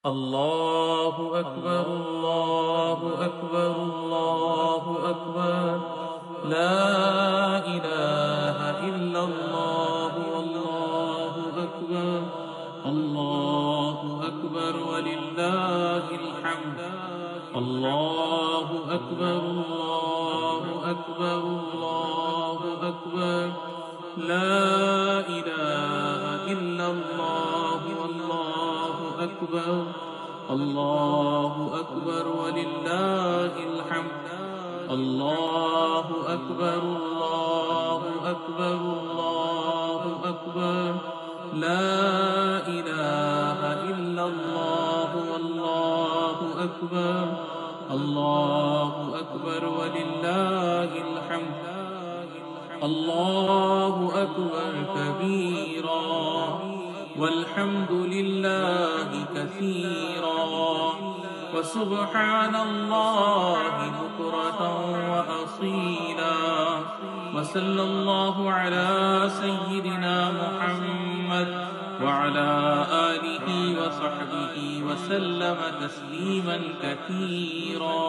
الله أكبر الله أكبر الله أكبر لا إله إلا الله والله أكبر الله أكبر ولله الحمد الله أكبر الله أكبر الله أكبر لا إله إلا الله والله أكبر الله أكبر ولله الحمد الله أكبر الله أكبر الله أكبر لا إله إلا الله والله أكبر الله أكبر ولله الحمد الله أكبر كبيرا والحمد لله كثيرا وسبحان الله بكرة وأصيلا وصلى الله على سيدنا محمد وعلى آله وصحبه وسلم تسليما كثيرا.